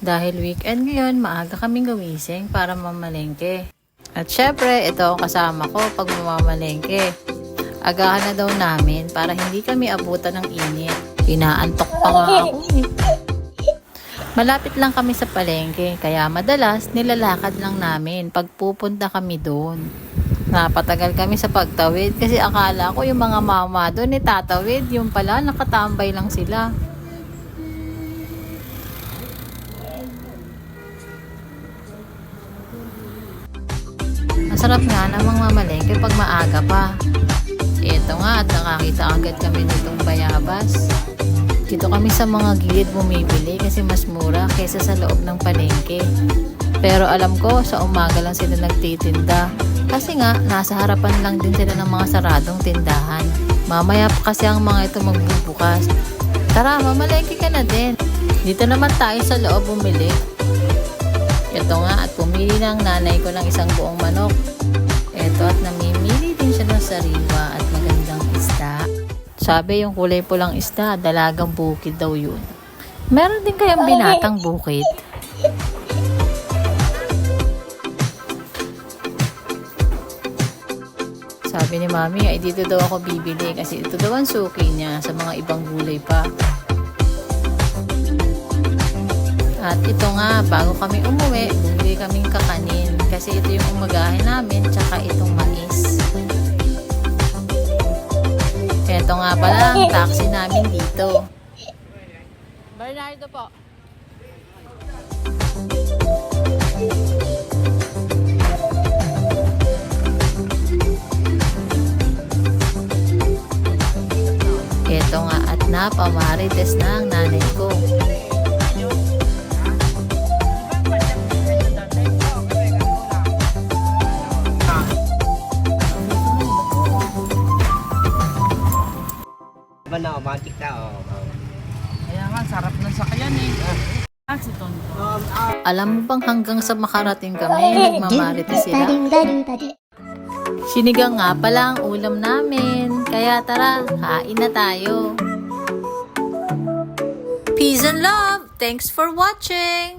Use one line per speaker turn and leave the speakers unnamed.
Dahil weekend ngayon, maaga kaming gumising para mamalengke. At syempre, ito ang kasama ko pag mamamalengke. Agahan na daw namin para hindi kami abutan ng init. Inaantok pa nga ako eh. Malapit lang kami sa palengke, kaya madalas nilalakad lang namin pag pupunta kami doon. Napatagal kami sa pagtawid kasi akala ko yung mga mama doon tatawid, yung pala nakatambay lang sila. Masarap nga namang mamalengke pag maaga pa. Ito nga at nakakita agad kami nitong bayabas. Dito kami sa mga gilid bumibili kasi mas mura kaysa sa loob ng palengke. Pero alam ko sa umaga lang sila nagtitinda. Kasi nga nasa harapan lang din sila ng mga saradong tindahan. Mamaya pa kasi ang mga ito magbubukas. Tara, mamalengke ka na din. Dito naman tayo sa loob bumili. Ito nga at pumili ng nanay ko ng isang buong manok. Ito at namimili din siya ng sariwa at magandang isda. Sabi yung kulay pulang isda, dalagang bukid daw yun. Meron din kayang binatang bukid. Sabi ni mami ay dito daw ako bibili kasi ito daw ang suki niya sa mga ibang gulay pa. At ito nga, bago kami umuwi, bumili kaming kakanin kasi ito yung umagahin namin tsaka itong mais. Ito nga pala ang taxi namin dito. Bernardo po. Ito nga at napamarites na ang nanay ko.
Na romantic na
Kaya nga, sarap ng sakyan eh. Si Tonton.
Alam mo bang hanggang sa makarating kami, nagmamarites sila? Sinigang nga pala ang ulam namin. Kaya tara, kain na tayo. Peace and love! Thanks for watching!